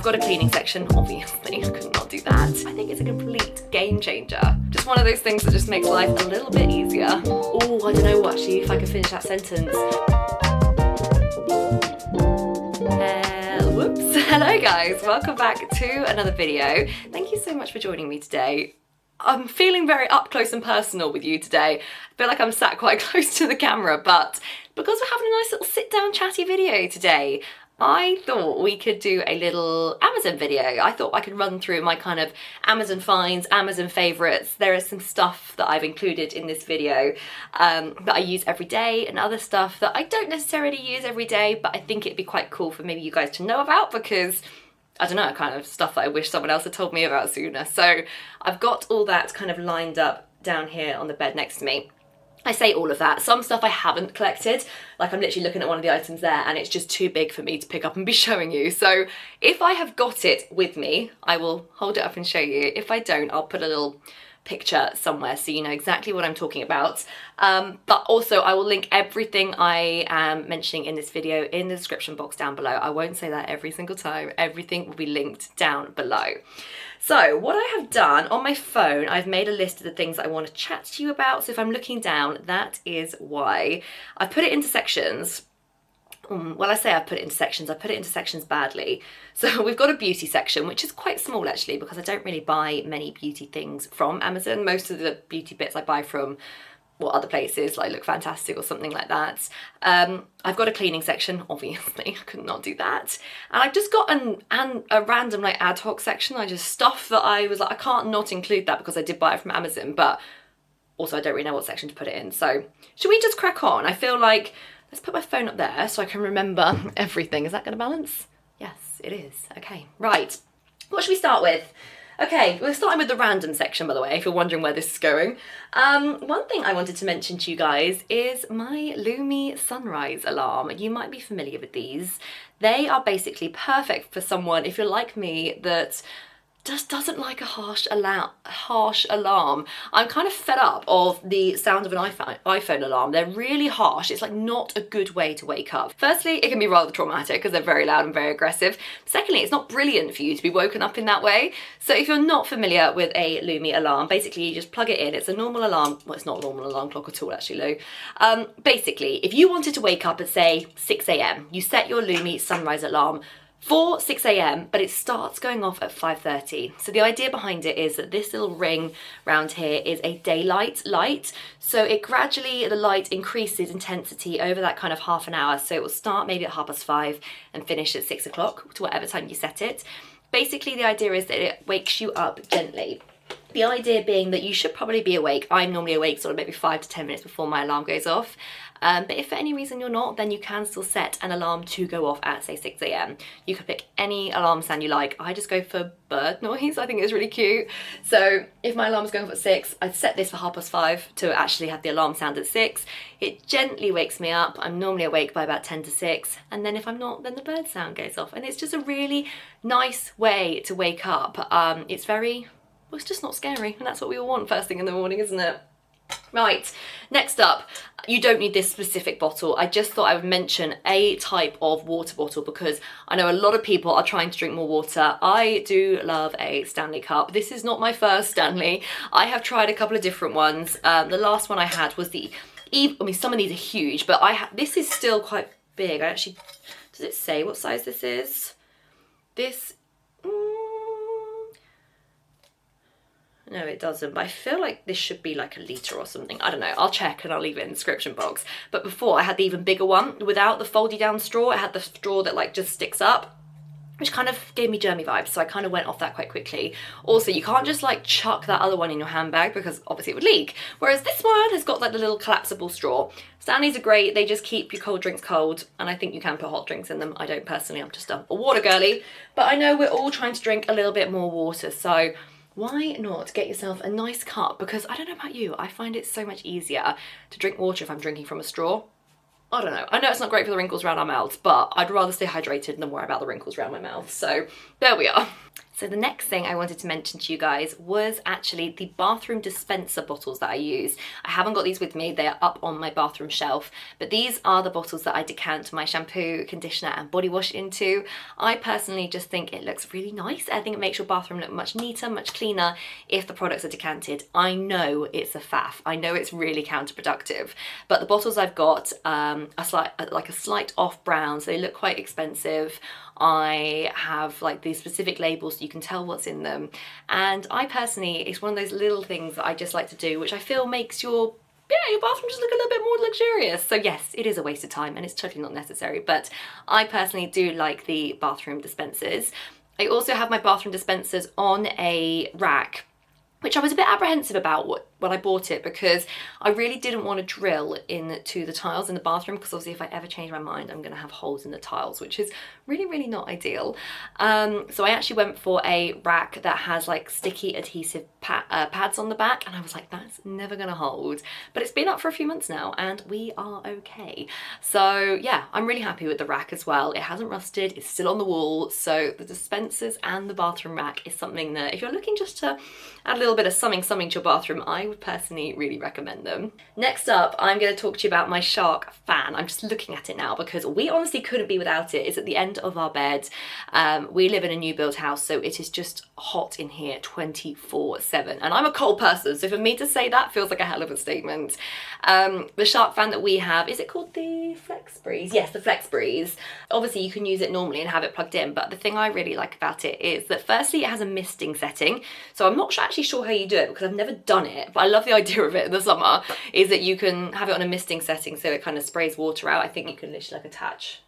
I've got a cleaning section, obviously, I could not do that. I think it's a complete game changer. Just one of those things that just makes life a little bit easier. Oh, I don't know actually if I can finish that sentence. Whoops. Hello guys, welcome back to another video. Thank you so much for joining me today. I'm feeling very up close and personal with you today. I feel like I'm sat quite close to the camera, but because we're having a nice little sit down chatty video today, I thought we could do a little Amazon video. I thought I could run through my kind of Amazon finds, Amazon favorites. There is some stuff that I've included in this video that I use every day, and other stuff that I don't necessarily use every day, but I think it'd be quite cool for maybe you guys to know about, because I don't know, kind of stuff that I wish someone else had told me about sooner. So I've got all that kind of lined up down here on the bed next to me. I say all of that. Some stuff I haven't collected, like I'm literally looking at one of the items there and it's just too big for me to pick up and be showing you. So if I have got it with me, I will hold it up and show you. If I don't, I'll put a little picture somewhere so you know exactly what I'm talking about. But also I will link everything I am mentioning in this video in the description box down below. I won't say that every single time. Everything will be linked down below. So what I have done on my phone, I've made a list of the things that I want to chat to you about. So if I'm looking down, that is why. I've put it into sections. Well, I say I put it into sections. I put it into sections badly. So we've got a beauty section, which is quite small actually, because I don't really buy many beauty things from Amazon. Most of the beauty bits I buy from other places like Look Fantastic or something like that. I've got a cleaning section, obviously, I could not do that. And I've just got a random like ad hoc section. I just stuff that I was like, I can't not include that because I did buy it from Amazon, but also I don't really know what section to put it in. So should we just crack on? I feel like, let's put my phone up there so I can remember everything. Is that gonna balance? Yes, it is. Okay, right. What should we start with? Okay, we're starting with the random section, by the way, if you're wondering where this is going. One thing I wanted to mention to you guys is my Lumi sunrise alarm. You might be familiar with these. They are basically perfect for someone, if you're like me, that just doesn't like a harsh alarm. I'm kind of fed up of the sound of an iPhone alarm. They're really harsh. It's like not a good way to wake up. Firstly, it can be rather traumatic because they're very loud and very aggressive. Secondly, it's not brilliant for you to be woken up in that way. So if you're not familiar with a Lumi alarm, basically you just plug it in. It's a normal alarm. Well, it's not a normal alarm clock at all actually, Lou. Basically, if you wanted to wake up at say 6 AM, you set your Lumi sunrise alarm for 6 AM, but it starts going off at 5:30. So the idea behind it is that this little ring round here is a daylight light. So it gradually, the light increases intensity over that kind of half an hour. So it will start maybe at 5:30 and finish at 6 o'clock to whatever time you set it. Basically, the idea is that it wakes you up gently. The idea being that you should probably be awake. I'm normally awake sort of maybe 5 to 10 minutes before my alarm goes off. But if for any reason you're not, then you can still set an alarm to go off at say 6 AM. You could pick any alarm sound you like. I just go for bird noise. I think it's really cute. So if my alarm is going off at 6, I'd set this for 5:30 to actually have the alarm sound at 6. It gently wakes me up. I'm normally awake by about 10 to 6. And then if I'm not, then the bird sound goes off. And it's just a really nice way to wake up. It's very, well, it's just not scary. And that's what we all want first thing in the morning, isn't it? Right, next up, you don't need this specific bottle. I just thought I would mention a type of water bottle because I know a lot of people are trying to drink more water. I do love a Stanley Cup. This is not my first Stanley. I have tried a couple of different ones. The last one I had was I mean, some of these are huge, but this is still quite big. Does it say what size this is? No, it doesn't, but I feel like this should be like a litre or something. I don't know, I'll check and I'll leave it in the description box. But before, I had the even bigger one without the foldy down straw. I had the straw that like just sticks up, which kind of gave me germy vibes, so I kind of went off that quite quickly. Also, you can't just like chuck that other one in your handbag because obviously it would leak. Whereas this one has got like the little collapsible straw. Stanleys are great, they just keep your cold drinks cold, and I think you can put hot drinks in them. I don't personally, I'm just a water girly. But I know we're all trying to drink a little bit more water, so why not get yourself a nice cup? Because I don't know about you, I find it so much easier to drink water if I'm drinking from a straw. I don't know. I know it's not great for the wrinkles around our mouths, but I'd rather stay hydrated than worry about the wrinkles around my mouth. So there we are. So the next thing I wanted to mention to you guys was actually the bathroom dispenser bottles that I use. I haven't got these with me, they are up on my bathroom shelf, but these are the bottles that I decant my shampoo, conditioner and body wash into. I personally just think it looks really nice. I think it makes your bathroom look much neater, much cleaner if the products are decanted. I know it's a faff, I know it's really counterproductive, but the bottles I've got are like a slight off brown, so they look quite expensive. I have like these specific labels so you can tell what's in them, and I personally, it's one of those little things that I just like to do, which I feel makes your bathroom just look a little bit more luxurious. So yes, it is a waste of time and it's totally not necessary, but I personally do like the bathroom dispensers. I also have my bathroom dispensers on a rack, which I was a bit apprehensive about when I bought it, because I really didn't want to drill into the tiles in the bathroom, because obviously if I ever change my mind I'm going to have holes in the tiles, which is really not ideal. So I actually went for a rack that has like sticky adhesive pads on the back, and I was like, that's never going to hold. But it's been up for a few months now and we are okay. So yeah, I'm really happy with the rack as well. It hasn't rusted, it's still on the wall. So the dispensers and the bathroom rack is something that if you're looking just to add a little bit of something to your bathroom, I would personally really recommend them. Next up, I'm going to talk to you about my Shark fan. I'm just looking at it now because we honestly couldn't be without it. It's at the end of our bed. We live in a new build house, so it is just hot in here 24/7, and I'm a cold person, so for me to say that feels like a hell of a statement. The Shark fan that we have, is it called the Flex Breeze? Yes, the Flex Breeze. Obviously you can use it normally and have it plugged in, but the thing I really like about it is that firstly it has a misting setting, so I'm not actually sure how you do it because I've never done it, but I love the idea of it in the summer, is that you can have it on a misting setting so it kind of sprays water out. I think you can literally like attach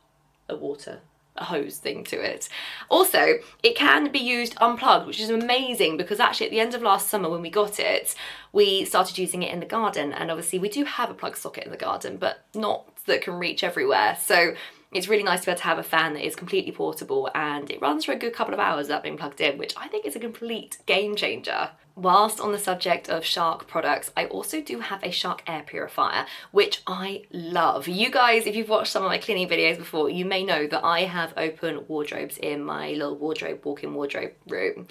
a hose thing to it. Also, it can be used unplugged, which is amazing, because actually at the end of last summer when we got it, we started using it in the garden, and obviously we do have a plug socket in the garden, but not that can reach everywhere. So it's really nice to be able to have a fan that is completely portable and it runs for a good couple of hours without being plugged in, which I think is a complete game changer. Whilst on the subject of Shark products, I also do have a Shark air purifier, which I love. You guys, if you've watched some of my cleaning videos before, you may know that I have open wardrobes in my little walk-in wardrobe room,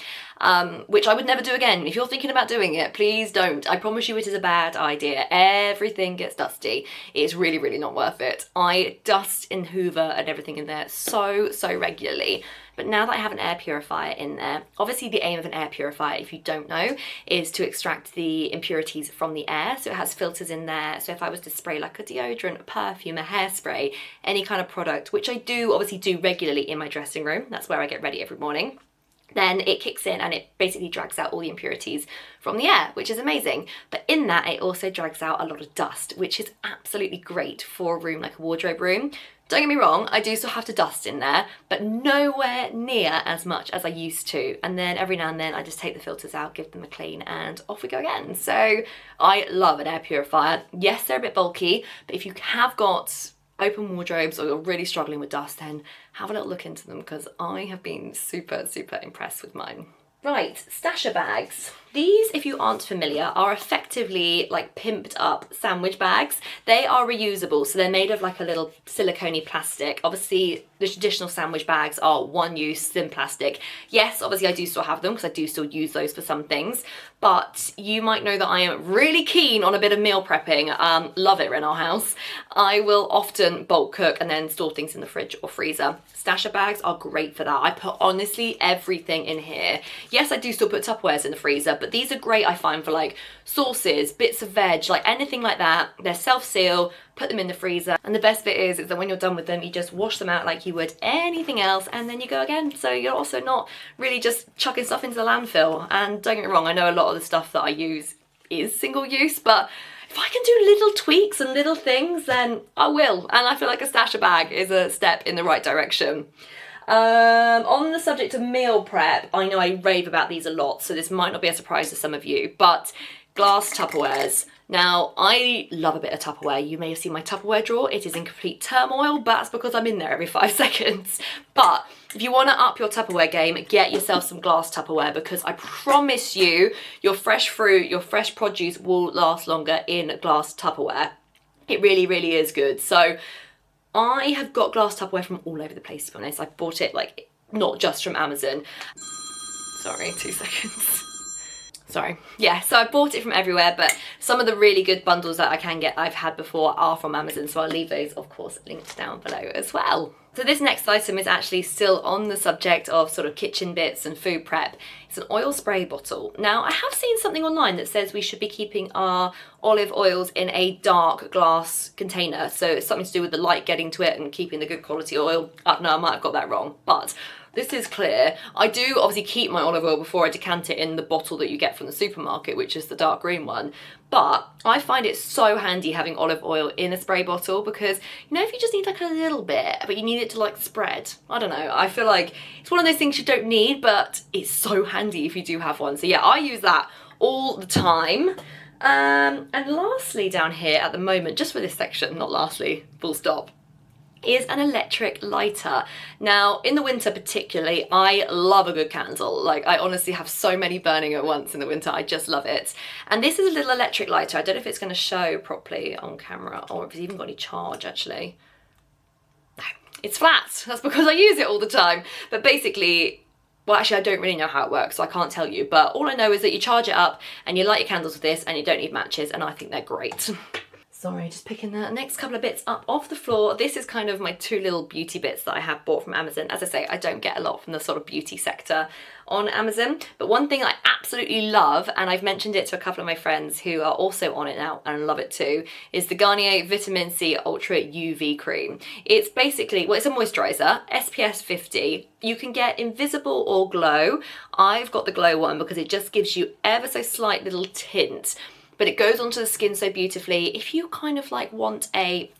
which I would never do again. If you're thinking about doing it, please don't. I promise you it is a bad idea. Everything gets dusty. It's really not worth it. I dust and hoover and everything in there so regularly. But now that I have an air purifier in there, obviously the aim of an air purifier, if you don't know, is to extract the impurities from the air. So it has filters in there. So if I was to spray like a deodorant, a perfume, a hairspray, any kind of product, which I do obviously do regularly in my dressing room, that's where I get ready every morning, then it kicks in and it basically drags out all the impurities from the air, which is amazing. But in that, it also drags out a lot of dust, which is absolutely great for a room like a wardrobe room. Don't get me wrong, I do still have to dust in there, but nowhere near as much as I used to. And then every now and then I just take the filters out, give them a clean, and off we go again. So I love an air purifier. Yes, they're a bit bulky, but if you have got open wardrobes or you're really struggling with dust, then have a little look into them, because I have been super impressed with mine. Right, stasher bags. These, if you aren't familiar, are effectively like pimped up sandwich bags. They are reusable, so they're made of like a little silicone-y plastic. Obviously, the traditional sandwich bags are one use, thin plastic. Yes, obviously I do still have them because I do still use those for some things, but you might know that I am really keen on a bit of meal prepping. Love it in our house. I will often bulk cook and then store things in the fridge or freezer. Stasher bags are great for that. I put honestly everything in here. Yes, I do still put Tupperwares in the freezer, but these are great, I find, for like sauces, bits of veg, like anything like that. They're self-seal, put them in the freezer. And the best bit is that when you're done with them, you just wash them out like you would anything else, and then you go again. So you're also not really just chucking stuff into the landfill. And don't get me wrong, I know a lot of the stuff that I use is single use, but if I can do little tweaks and little things, then I will. And I feel like a stasher bag is a step in the right direction. On the subject of meal prep, I know I rave about these a lot, so this might not be a surprise to some of you, but glass Tupperwares. Now, I love a bit of Tupperware. You may have seen my Tupperware drawer. It is in complete turmoil, but that's because I'm in there every 5 seconds. But if you want to up your Tupperware game, get yourself some glass Tupperware, because I promise you, your fresh fruit, your fresh produce will last longer in glass Tupperware. It really is good. So I have got glass Tupperware from all over the place, to be honest. I bought it like not just from Amazon. Sorry, 2 seconds. Sorry. Yeah, so I bought it from everywhere, but some of the really good bundles that I can get I've had before are from Amazon, so I'll leave those, of course, linked down below as well. So this next item is actually still on the subject of sort of kitchen bits and food prep. It's an oil spray bottle. Now, I have seen something online that says we should be keeping our olive oils in a dark glass container, so it's something to do with the light getting to it and keeping the good quality oil. No, I might have got that wrong, but this is clear. I do obviously keep my olive oil before I decant it in the bottle that you get from the supermarket, which is the dark green one. But I find it so handy having olive oil in a spray bottle because, you know, if you just need like a little bit, but you need it to like spread, I don't know. I feel like it's one of those things you don't need, but it's so handy if you do have one. So yeah, I use that all the time. And lastly down here at the moment, just for this section, not lastly, full stop, is an electric lighter. Now, in the winter particularly, I love a good candle. Like, I honestly have so many burning at once in the winter, I just love it. And this is a little electric lighter. I don't know if it's gonna show properly on camera or if it's even got any charge, actually. No, it's flat. That's because I use it all the time. But basically, well, actually, I don't really know how it works, so I can't tell you. But all I know is that you charge it up and you light your candles with this and you don't need matches, and I think they're great. Sorry, just picking the next couple of bits up off the floor. This is kind of my 2 little beauty bits that I have bought from Amazon. As I say, I don't get a lot from the sort of beauty sector on Amazon, but one thing I absolutely love, and I've mentioned it to a couple of my friends who are also on it now and love it too, is the Garnier Vitamin C Ultra UV Cream. It's basically, well, it's a moisturiser, SPF 50. You can get invisible or glow. I've got the glow one because it just gives you ever so slight little tint, but it goes onto the skin so beautifully. If you kind of like want a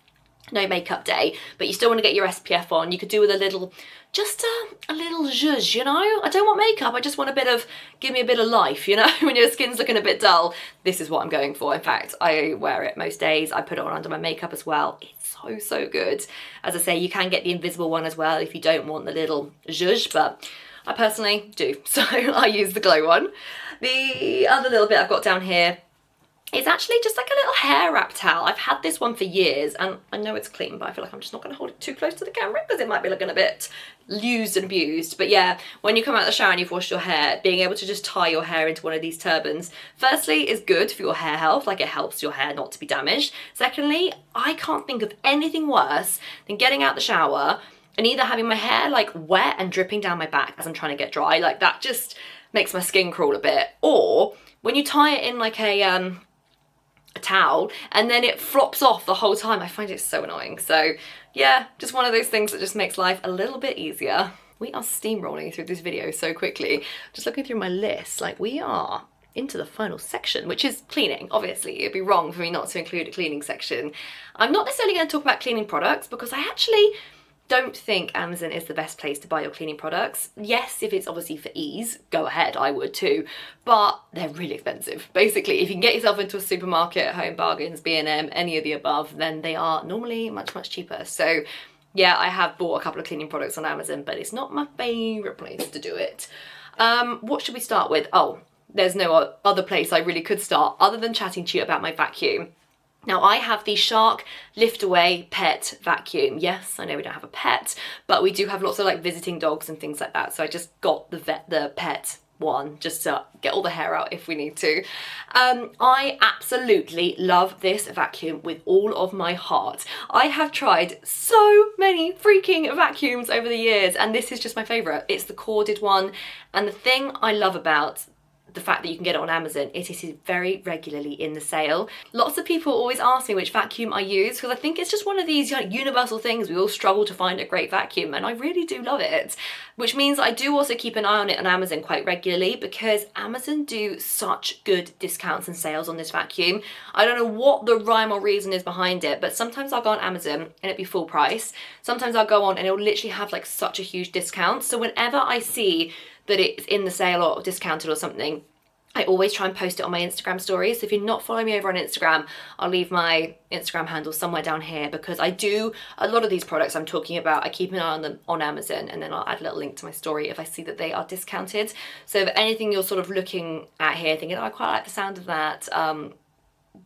no makeup day, but you still want to get your SPF on, you could do with a little, just a little zhuzh, you know? I don't want makeup, I just want a bit of, give me a bit of life, you know? When your skin's looking a bit dull, this is what I'm going for. In fact, I wear it most days. I put it on under my makeup as well. It's so, so good. As I say, you can get the invisible one as well if you don't want the little zhuzh, but I personally do. So I use the glow one. The other little bit I've got down here, it's actually just like a little hair wrap towel. I've had this one for years and I know it's clean, but I feel like I'm just not going to hold it too close to the camera because it might be looking a bit used and abused. But yeah, when you come out of the shower and you've washed your hair, being able to just tie your hair into one of these turbans, firstly, is good for your hair health, like it helps your hair not to be damaged. Secondly, I can't think of anything worse than getting out the shower and either having my hair like wet and dripping down my back as I'm trying to get dry, like that just makes my skin crawl a bit. Or when you tie it in like a towel and then it flops off the whole time. I find it so annoying. So yeah, just one of those things that just makes life a little bit easier. We are steamrolling through this video so quickly. Just looking through my list, like we are into the final section, which is cleaning. Obviously, it'd be wrong for me not to include a cleaning section. I'm not necessarily going to talk about cleaning products because I actually don't think Amazon is the best place to buy your cleaning products. Yes, if it's obviously for ease, go ahead, I would too, but they're really expensive. Basically, if you can get yourself into a supermarket, Home Bargains, B&M, any of the above, then they are normally much, much cheaper. So yeah, I have bought a couple of cleaning products on Amazon, but it's not my favourite place to do it. What should we start with? Oh, there's no other place I really could start other than chatting to you about my vacuum. Now I have the Shark Lift Away Pet Vacuum. Yes, I know we don't have a pet, but we do have lots of like visiting dogs and things like that. So I just got the pet one just to get all the hair out if we need to. I absolutely love this vacuum with all of my heart. I have tried so many freaking vacuums over the years and this is just my favourite. It's the corded one, and the thing I love about the fact that you can get it on Amazon, it is very regularly in the sale. Lots of people always ask me which vacuum I use because I think it's just one of these like universal things. We all struggle to find a great vacuum and I really do love it, which means I do also keep an eye on it on Amazon quite regularly because Amazon do such good discounts and sales on this vacuum. I don't know what the rhyme or reason is behind it, but sometimes I'll go on Amazon and it'll be full price. Sometimes I'll go on and it'll literally have like such a huge discount. So whenever I see that it's in the sale or discounted or something, I always try and post it on my Instagram stories. So if you're not following me over on Instagram, I'll leave my Instagram handle somewhere down here because I do a lot of these products I'm talking about. I keep an eye on them on Amazon and then I'll add a little link to my story if I see that they are discounted. So if anything you're sort of looking at here thinking, oh, I quite like the sound of that,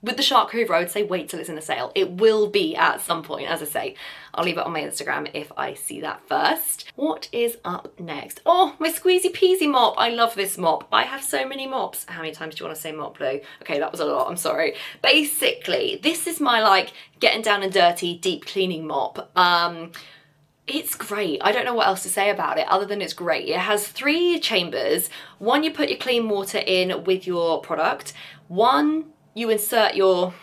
with the Shark Hoover, I would say wait till it's in a sale. It will be at some point, as I say. I'll leave it on my Instagram if I see that first. What is up next? Oh, my Squeezy Peasy mop. I love this mop. I have so many mops. How many times do you want to say mop, Blue? Okay, that was a lot, I'm sorry. Basically, this is my like getting down and dirty, deep cleaning mop. It's great. I don't know what else to say about it other than it's great. It has 3 chambers. One, you put your clean water in with your product. One, you insert your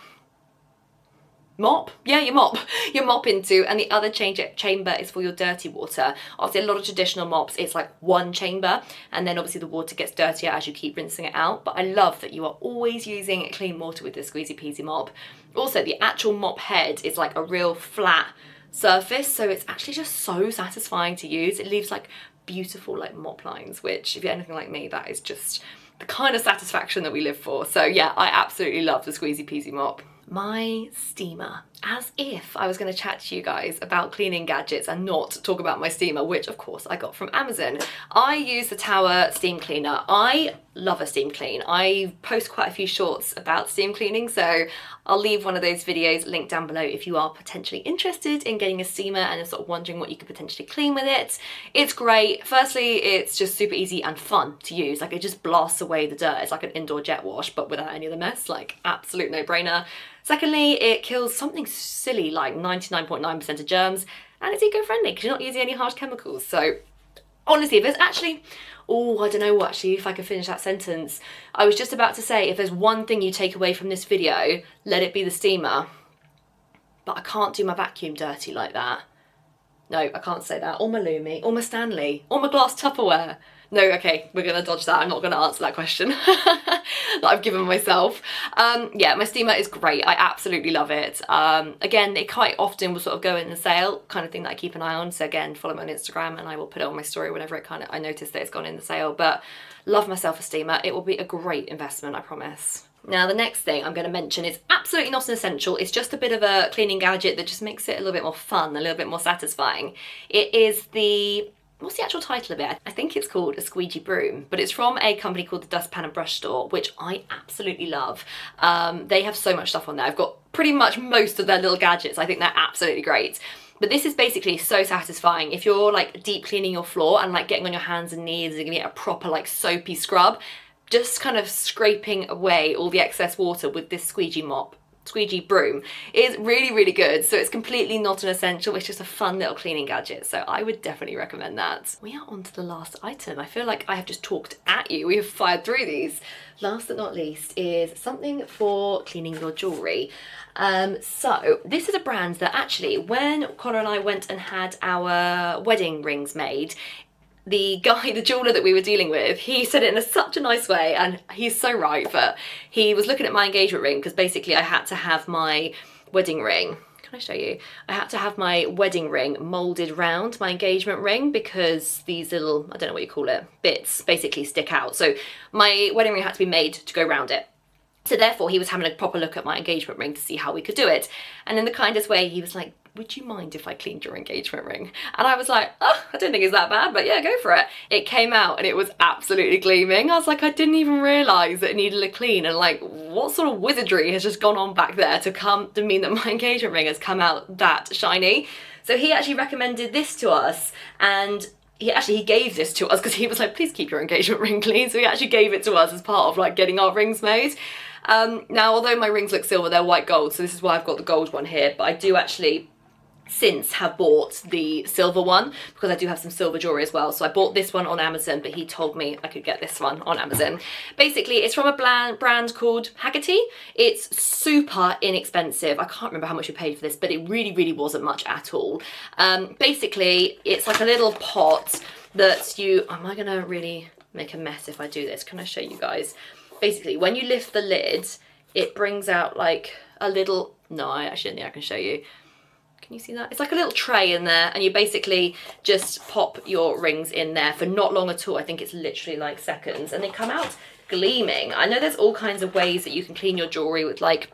mop, your mop into, and the other chamber is for your dirty water. Obviously a lot of traditional mops, it's like one chamber, and then obviously the water gets dirtier as you keep rinsing it out, but I love that you are always using clean water with this Squeezy Peasy mop. Also, the actual mop head is like a real flat surface, so it's actually just so satisfying to use. It leaves like beautiful like mop lines, which if you're anything like me, that is just the kind of satisfaction that we live for. So yeah, I absolutely love the Squeezy Peasy mop. My steamer. As if I was going to chat to you guys about cleaning gadgets and not talk about my steamer, which of course I got from Amazon. I use the Tower steam cleaner. I love a steam clean. I post quite a few shorts about steam cleaning, so I'll leave one of those videos linked down below if you are potentially interested in getting a steamer and are sort of wondering what you could potentially clean with it. It's great. Firstly, it's just super easy and fun to use. Like, it just blasts away the dirt. It's like an indoor jet wash, but without any of the mess. Like, absolute no-brainer. Secondly, it kills something silly like 99.9% of germs, and it's eco-friendly because you're not using any harsh chemicals. So honestly, if there's actually, oh, I don't know actually if I can finish that sentence. I was just about to say, if there's one thing you take away from this video, let it be the steamer. But I can't do my vacuum dirty like that. No, I can't say that. Or my Lumi, or my Stanley, or my glass Tupperware. No, okay, we're gonna dodge that. I'm not gonna answer that question that I've given myself. Yeah, my steamer is great. I absolutely love it. Again, it quite often will sort of go in the sale, kind of thing that I keep an eye on. So again, follow me on Instagram and I will put it on my story whenever I notice that it's gone in the sale. But love myself a steamer. It will be a great investment, I promise. Now, the next thing I'm going to mention is absolutely not an essential. It's just a bit of a cleaning gadget that just makes it a little bit more fun, a little bit more satisfying. It is the, what's the actual title of it? I think it's called a squeegee broom, but it's from a company called the Dustpan and Brush Store, which I absolutely love. They have so much stuff on there. I've got pretty much most of their little gadgets. I think they're absolutely great. But this is basically so satisfying. If you're like deep cleaning your floor and like getting on your hands and knees and getting a proper like soapy scrub, just kind of scraping away all the excess water with this squeegee broom is really, really good. So it's completely not an essential, it's just a fun little cleaning gadget. So I would definitely recommend that. We are on to the last item. I feel like I have just talked at you. We have fired through these. Last but not least is something for cleaning your jewellery. So this is a brand that actually, when Connor and I went and had our wedding rings made, the guy, the jeweller that we were dealing with, he said it in such a nice way, and he's so right, but he was looking at my engagement ring because basically I had to have my wedding ring, can I show you? I had to have my wedding ring moulded round my engagement ring because these little, I don't know what you call it, bits basically stick out. So my wedding ring had to be made to go round it. So therefore he was having a proper look at my engagement ring to see how we could do it. And in the kindest way, he was like, would you mind if I cleaned your engagement ring? And I was like, oh, I don't think it's that bad, but yeah, go for it. It came out and it was absolutely gleaming. I was like, I didn't even realise that it needed a clean, and like, what sort of wizardry has just gone on back there to mean that my engagement ring has come out that shiny? So he actually recommended this to us, and he gave this to us because he was like, please keep your engagement ring clean. So he actually gave it to us as part of like getting our rings made. Now, although my rings look silver, they're white gold, so this is why I've got the gold one here, but I do actually since have bought the silver one because I do have some silver jewelry as well. So I bought this one on Amazon, but he told me I could get this one on Amazon. Basically, it's from a brand called Haggerty. It's super inexpensive. I can't remember how much we paid for this, but it really, really wasn't much at all. Basically, it's like a little pot that you, am I gonna really make a mess if I do this? Can I show you guys? Basically, when you lift the lid, it brings out like a little, no, I actually don't think I can show you. Can you see that? It's like a little tray in there, and you basically just pop your rings in there for not long at all. I think it's literally like seconds, and they come out gleaming. I know there's all kinds of ways that you can clean your jewelry with like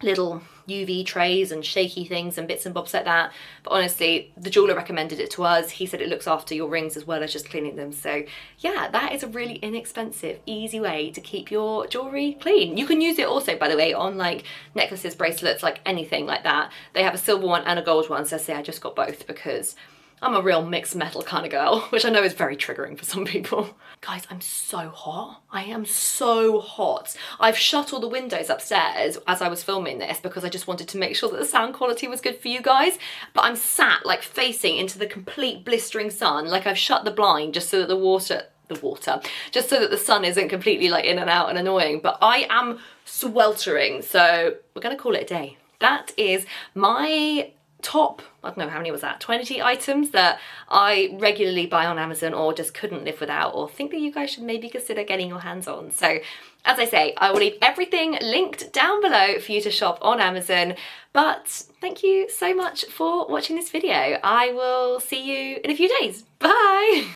little UV trays and shaky things and bits and bobs like that. But honestly, the jeweler recommended it to us. He said it looks after your rings as well as just cleaning them. So yeah, that is a really inexpensive, easy way to keep your jewelry clean. You can use it also, by the way, on like necklaces, bracelets, like anything like that. They have a silver one and a gold one. So say I just got both because I'm a real mixed metal kind of girl, which I know is very triggering for some people. Guys, I'm so hot. I am so hot. I've shut all the windows upstairs as I was filming this because I just wanted to make sure that the sound quality was good for you guys. But I'm sat like facing into the complete blistering sun. Like I've shut the blind just so that just so that the sun isn't completely like in and out and annoying. But I am sweltering, so we're gonna call it a day. That is my top, I don't know, how many was that? 20 items that I regularly buy on Amazon or just couldn't live without or think that you guys should maybe consider getting your hands on. So as I say, I will leave everything linked down below for you to shop on Amazon. But thank you so much for watching this video. I will see you in a few days. Bye.